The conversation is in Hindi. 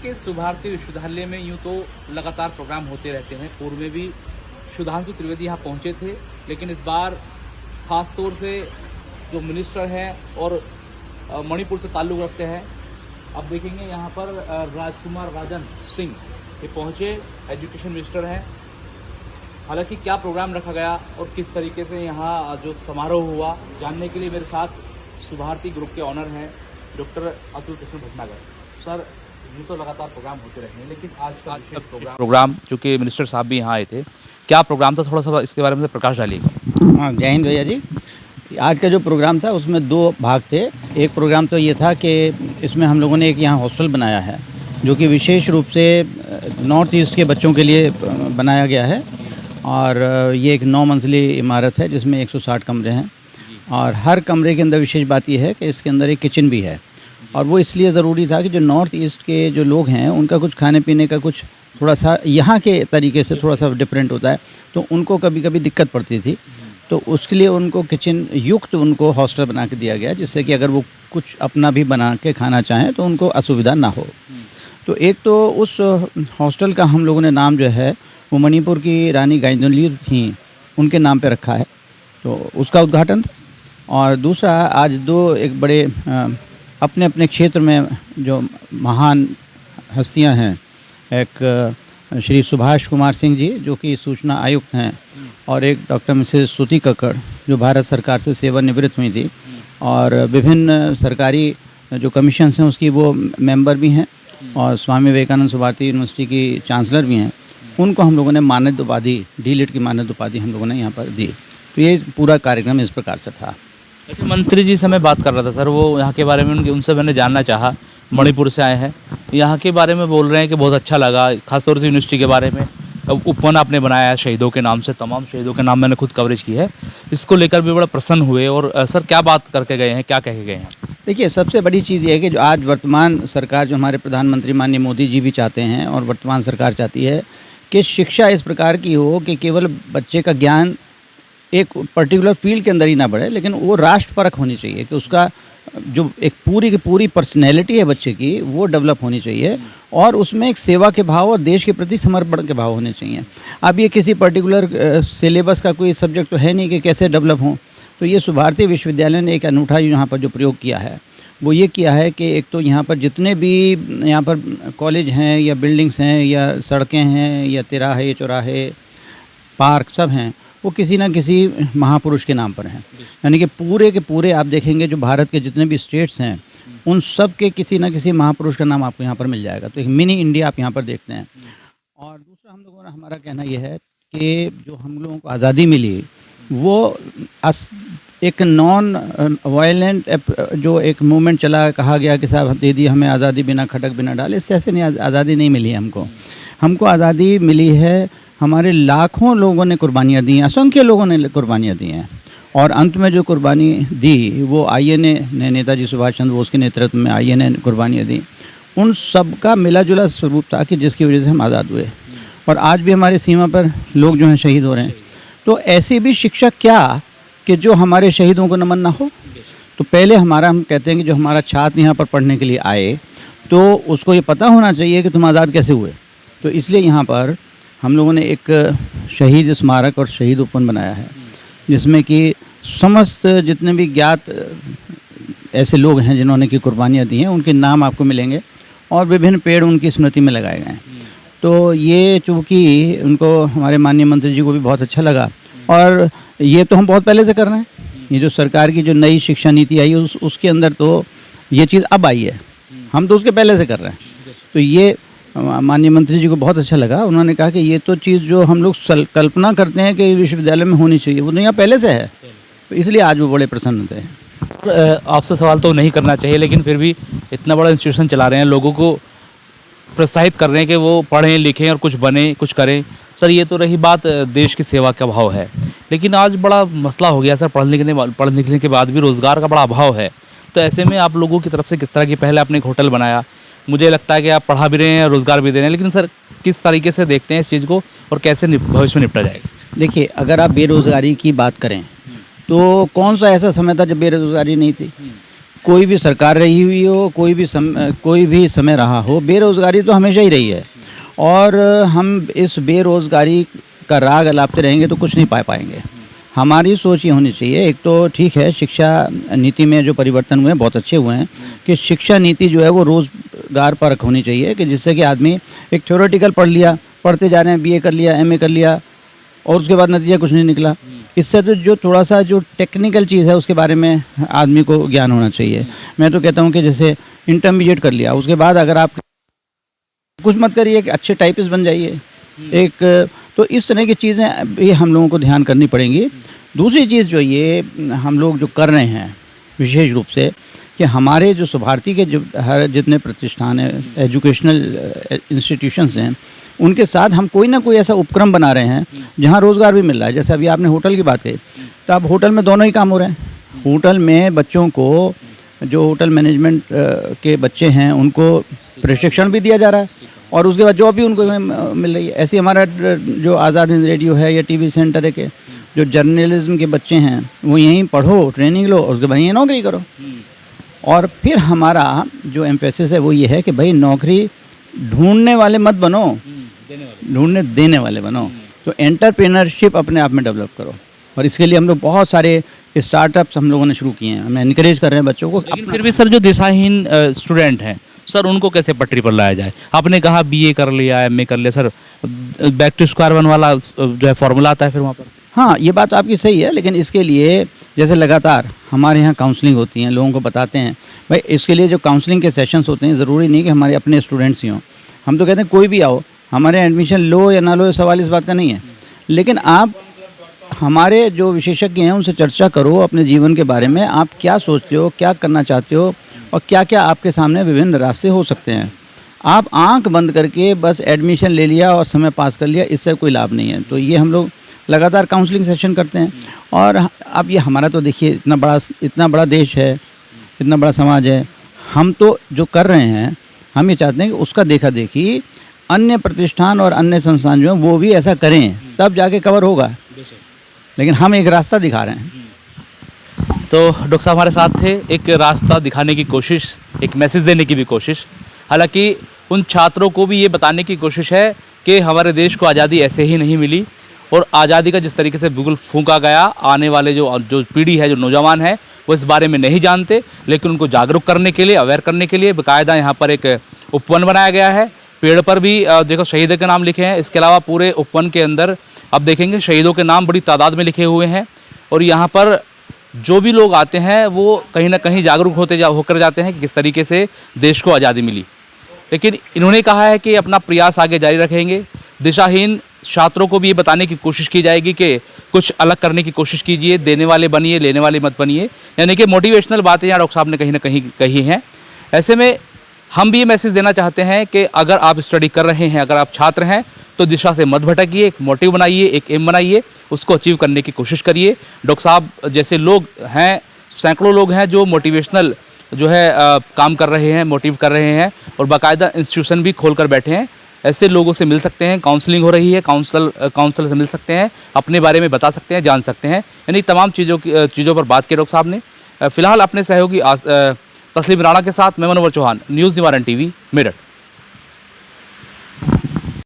के सुभारती विश्वविद्यालय में यूँ तो लगातार प्रोग्राम होते रहते हैं। पूर्व में भी सुधांशु त्रिवेदी यहाँ पहुँचे थे, लेकिन इस बार खास तौर से जो मिनिस्टर हैं और मणिपुर से ताल्लुक़ रखते हैं, अब देखेंगे यहाँ पर राजकुमार राजन सिंह ये पहुँचे, एजुकेशन मिनिस्टर हैं। हालांकि क्या प्रोग्राम रखा गया और किस तरीके से यहाँ जो समारोह हुआ, जानने के लिए मेरे साथ सुभारती ग्रुप के ऑनर हैं डॉक्टर अतुल कृष्ण भटनागर। सर, ये तो लगातार प्रोग्राम होते रहते हैं, लेकिन आज का प्रोग्राम चूँकि मिनिस्टर साहब भी यहाँ आए थे, क्या प्रोग्राम था, थोड़ा सा इसके बारे में प्रकाश डालिएगा। हाँ, जय हिंद भैया जी। आज का जो प्रोग्राम था उसमें दो भाग थे। एक प्रोग्राम तो ये था कि इसमें हम लोगों ने एक यहाँ हॉस्टल बनाया है, जो कि विशेष रूप से नॉर्थ ईस्ट के बच्चों के लिए बनाया गया है। और ये एक 9 मंजिली इमारत है जिसमें 160 कमरे हैं, और हर कमरे के अंदर विशेष बात यह है कि इसके अंदर एक किचन भी है। और वो इसलिए ज़रूरी था कि जो नॉर्थ ईस्ट के जो लोग हैं उनका कुछ खाने पीने का कुछ थोड़ा सा यहाँ के तरीके से थोड़ा सा डिफरेंट होता है, तो उनको कभी कभी दिक्कत पड़ती थी। तो उसके लिए उनको किचन युक्त उनको हॉस्टल बना के दिया गया, जिससे कि अगर वो कुछ अपना भी बना के खाना चाहें तो उनको असुविधा ना हो। तो एक तो उस हॉस्टल का हम लोगों ने नाम जो है वो मणिपुर की रानी गाइदोनलीर थी, उनके नाम पे रखा है, तो उसका उद्घाटन था। और दूसरा, आज दो एक बड़े अपने अपने क्षेत्र में जो महान हस्तियां हैं, एक श्री सुभाष कुमार सिंह जी जो कि सूचना आयुक्त हैं, और एक डॉक्टर मिसेस श्रुति कक्कड़ जो भारत सरकार से सेवानिवृत्त हुई थी, और विभिन्न सरकारी जो कमीशंस हैं उसकी वो मेंबर भी हैं, और स्वामी विवेकानंद सुभारती यूनिवर्सिटी की चांसलर भी हैं। उनको हम लोगों ने मानद उपाधि, डी.लिट की मानद उपाधि हम लोगों ने यहाँ पर दी। तो ये पूरा कार्यक्रम इस प्रकार से था। अच्छा, मंत्री जी से मैं बात कर रहा था सर, वो यहाँ के बारे में उनसे मैंने जानना चाहा। मणिपुर से आए हैं, यहाँ के बारे में बोल रहे हैं कि बहुत अच्छा लगा, खासतौर से यूनिवर्सिटी के बारे में। अब उपवन आपने बनाया है शहीदों के नाम से, तमाम शहीदों के नाम मैंने खुद कवरेज की है, इसको लेकर भी बड़ा प्रसन्न हुए। और सर, क्या बात करके गए हैं, क्या कह के गए हैं? देखिए, सबसे बड़ी चीज़ ये है कि जो आज वर्तमान सरकार, जो हमारे प्रधानमंत्री माननीय मोदी जी भी चाहते हैं और वर्तमान सरकार चाहती है कि शिक्षा इस प्रकार की हो कि केवल बच्चे का ज्ञान एक पर्टिकुलर फील्ड के अंदर ही ना बढ़े, लेकिन वो राष्ट्रपरक होनी चाहिए, कि उसका जो एक पूरी की पूरी पर्सनैलिटी है बच्चे की वो डेवलप होनी चाहिए, और उसमें एक सेवा के भाव और देश के प्रति समर्पण के भाव होने चाहिए। अब ये किसी पर्टिकुलर सिलेबस का कोई सब्जेक्ट तो है नहीं कि कैसे डेवलप हों। तो ये सुभारती विश्वविद्यालय ने एक अनूठा यहाँ पर जो प्रयोग किया है वो ये किया है कि एक तो यहाँ पर जितने भी यहाँ पर कॉलेज हैं या बिल्डिंग्स हैं या सड़कें हैं या तिराहे चौराहे पार्क सब हैं, वो किसी न किसी महापुरुष के नाम पर हैं। यानी कि पूरे के पूरे आप देखेंगे जो भारत के जितने भी स्टेट्स हैं उन सब के किसी न किसी महापुरुष का नाम आपको यहाँ पर मिल जाएगा। तो एक मिनी इंडिया आप यहाँ पर देखते हैं। और दूसरा, हम लोगों ने, हमारा कहना यह है कि जो हम लोगों को आज़ादी मिली वो एक नॉन वायलेंट जो एक मूवमेंट चला, कहा गया कि साहब दे दी हमें आज़ादी बिना खटक बिना डाले, इससे ऐसे नहीं आज़ादी नहीं मिली है हमको आज़ादी मिली है। हमारे लाखों लोगों ने कुर्बानियाँ दी हैं, असंख्य लोगों ने कुर्बानियाँ दी हैं, और अंत में जो कुर्बानी दी वो आईएनए ने, नेताजी सुभाष चंद्र बोस के नेतृत्व में आईएनए ने कुर्बानियाँ दी। उन सब का मिला जुला स्वरूप था कि जिसकी वजह से हम आज़ाद हुए, और आज भी हमारे सीमा पर लोग जो हैं शहीद हो रहे हैं। तो ऐसी भी शिक्षा क्या कि जो हमारे शहीदों को नमन ना हो। तो पहले हम कहते हैं कि जो हमारा छात्र यहाँ पर पढ़ने के लिए आए तो उसको ये पता होना चाहिए कि तुम आज़ाद कैसे हुए। तो इसलिए यहाँ पर हम लोगों ने एक शहीद स्मारक और शहीद उपवन बनाया है, जिसमें कि समस्त जितने भी ज्ञात ऐसे लोग हैं जिन्होंने की कुर्बानियाँ दी हैं उनके नाम आपको मिलेंगे, और विभिन्न पेड़ उनकी स्मृति में लगाए गए हैं। तो ये चूँकि उनको, हमारे माननीय मंत्री जी को भी बहुत अच्छा लगा, और ये तो हम बहुत पहले से कर रहे हैं। ये जो सरकार की जो नई शिक्षा नीति आई उसके अंदर तो ये चीज़ अब आई है, हम तो उसके पहले से कर रहे हैं। तो ये माननीय मंत्री जी को बहुत अच्छा लगा। उन्होंने कहा कि ये तो चीज़ जो हम लोग कल्पना करते हैं कि विश्वविद्यालय में होनी चाहिए वो तो यहाँ पहले से है, तो इसलिए आज वो बड़े प्रसन्न थे। आपसे सवाल तो नहीं करना चाहिए, लेकिन फिर भी इतना बड़ा इंस्टीट्यूशन चला रहे हैं, लोगों को प्रोत्साहित कर रहे हैं कि वो पढ़ें लिखें और कुछ बने कुछ करें। सर, ये तो रही बात देश की सेवा का भाव है, लेकिन आज बड़ा मसला हो गया सर, पढ़ लिखने के बाद भी रोज़गार का बड़ा अभाव है। तो ऐसे में आप लोगों की तरफ से किस तरह की, पहले आपने एक होटल बनाया, मुझे लगता है कि आप पढ़ा भी रहे हैं, रोज़गार भी दे रहे हैं, लेकिन सर किस तरीके से देखते हैं इस चीज़ को और कैसे भविष्य में निपटा जाएगा? देखिए, अगर आप बेरोज़गारी की बात करें तो कौन सा ऐसा समय था जब बेरोज़गारी नहीं थी? कोई भी सरकार रही हुई हो, कोई भी समय रहा हो, बेरोज़गारी तो हमेशा ही रही है। और हम इस बेरोज़गारी का राग अलापते रहेंगे तो कुछ नहीं पा पाएंगे। हमारी सोच ये होनी चाहिए, एक तो ठीक है शिक्षा नीति में जो परिवर्तन हुए हैं बहुत अच्छे हुए हैं कि शिक्षा नीति जो है वो रोज़गार परक होनी चाहिए, कि जिससे कि आदमी एक थ्योरेटिकल पढ़ लिया, पढ़ते जा रहे हैं, बीए कर लिया, एमए कर लिया और उसके बाद नतीजा कुछ नहीं निकला। इससे तो जो थोड़ा सा जो टेक्निकल चीज़ है उसके बारे में आदमी को ज्ञान होना चाहिए। मैं तो कहता हूँ कि जैसे इंटरमीडिएट कर लिया, उसके बाद अगर आप कुछ मत करिए, एक अच्छे टाइपिस्ट बन जाइए। एक तो इस तरह की चीज़ें भी हम लोगों को ध्यान करनी पड़ेंगी। दूसरी चीज़ जो ये हम लोग जो कर रहे हैं विशेष रूप से कि हमारे जो भारतीय के जो हर जितने प्रतिष्ठान हैं, एजुकेशनल इंस्टीट्यूशंस हैं, उनके साथ हम कोई ना कोई ऐसा उपक्रम बना रहे हैं जहाँ रोज़गार भी मिल रहा है। जैसे अभी आपने होटल की बात कही, तो अब होटल में दोनों ही काम हो रहे हैं। होटल में बच्चों को, जो होटल मैनेजमेंट के बच्चे हैं, उनको प्रशिक्षण भी दिया जा रहा है और उसके बाद जॉब भी उनको मिल रही है। ऐसे हमारा जो आज़ाद हिंद रेडियो है या टीवी सेंटर है, के जो जर्नलिज्म के बच्चे हैं वो यहीं पढ़ो, ट्रेनिंग लो और उसके बाद यहीं नौकरी करो। और फिर हमारा जो एम्फेसिस है वो ये है कि भाई नौकरी ढूंढने वाले मत बनो, ढूंढने देने वाले बनो। तो एंटरप्रेन्योरशिप अपने आप में डेवलप करो और इसके लिए हम लोग बहुत सारे स्टार्टअप्स हम लोगों ने शुरू किए हैं। हम एनकरेज कर रहे हैं बच्चों को। लेकिन फिर भी सर जो दिशाहीन स्टूडेंट हैं सर, उनको कैसे पटरी पर लाया जाए? आपने कहा बीए कर लिया, एमए कर लिया, sir back to square one वाला जो है फॉर्मूला आता है फिर वहाँ पर। हाँ, ये बात आपकी सही है, लेकिन इसके लिए जैसे लगातार हमारे यहाँ काउंसलिंग होती हैं, लोगों को बताते हैं भाई इसके लिए जो काउंसलिंग के सेशंस होते हैं, ज़रूरी नहीं कि हमारे अपने स्टूडेंट्स ही हों। हम तो कहते हैं कोई भी आओ, हमारे एडमिशन लो या ना लो, सवाल इस बात का नहीं है। लेकिन आप हमारे जो विशेषज्ञ हैं उनसे चर्चा करो अपने जीवन के बारे में, आप क्या सोचते हो, क्या करना चाहते हो और क्या क्या आपके सामने विभिन्न रास्ते हो सकते हैं। आप आंख बंद करके बस एडमिशन ले लिया और समय पास कर लिया, इससे कोई लाभ नहीं है। तो ये हम लोग लगातार काउंसलिंग सेशन करते हैं। और अब ये हमारा तो देखिए इतना बड़ा देश है, इतना बड़ा समाज है, हम तो जो कर रहे हैं हम ये चाहते हैं कि उसका देखा देखी अन्य प्रतिष्ठान और अन्य संस्थान जो हैं वो भी ऐसा करें, तब जाके कवर होगा। लेकिन हम एक रास्ता दिखा रहे हैं। तो डॉक्टर साहब हमारे साथ थे, एक रास्ता दिखाने की कोशिश, एक मैसेज देने की भी कोशिश। हालांकि उन छात्रों को भी ये बताने की कोशिश है कि हमारे देश को आज़ादी ऐसे ही नहीं मिली और आज़ादी का जिस तरीके से बिल्कुल फूंका गया, आने वाले जो पीढ़ी है, जो नौजवान है, वो इस बारे में नहीं जानते। लेकिन उनको जागरूक करने के लिए, अवेयर करने के लिए बाकायदा यहाँ पर एक उपवन बनाया गया है। पेड़ पर भी देखो शहीदों के नाम लिखे हैं। इसके अलावा पूरे उपवन के अंदर आप देखेंगे शहीदों के नाम बड़ी तादाद में लिखे हुए हैं। और यहाँ पर जो भी लोग आते हैं वो कहीं ना कहीं जागरूक होकर जाते हैं कि किस तरीके से देश को आज़ादी मिली। लेकिन इन्होंने कहा है कि अपना प्रयास आगे जारी रखेंगे। दिशाहीन छात्रों को भी ये बताने की कोशिश की जाएगी कि कुछ अलग करने की कोशिश कीजिए, देने वाले बनिए, लेने वाले मत बनिए। यानी कि मोटिवेशनल बातें यहाँ डॉक्टर साहब ने कहीं ना कहीं कही हैं। ऐसे में हम भी ये मैसेज देना चाहते हैं कि अगर आप स्टडी कर रहे हैं, अगर आप छात्र हैं, तो दिशा से मत भटकिए, एक मोटिव बनाइए, एक एम बनाइए, उसको अचीव करने की कोशिश करिए। डॉक्टर साहब जैसे लोग हैं, सैकड़ों लोग हैं जो मोटिवेशनल जो है काम कर रहे हैं, मोटिव कर रहे हैं और बाकायदा इंस्टीट्यूशन भी खोल कर बैठे हैं। ऐसे लोगों से मिल सकते हैं, काउंसलिंग हो रही है, काउंसलर से मिल सकते हैं, अपने बारे में बता सकते हैं, जान सकते हैं। यानी तमाम चीज़ों पर बात की डॉक्टर साहब ने। फिलहाल अपने सहयोगी तस्लीम राणा के साथ मैं मनोवर चौहान, न्यूज़ निवारण टीवी, मेरठ।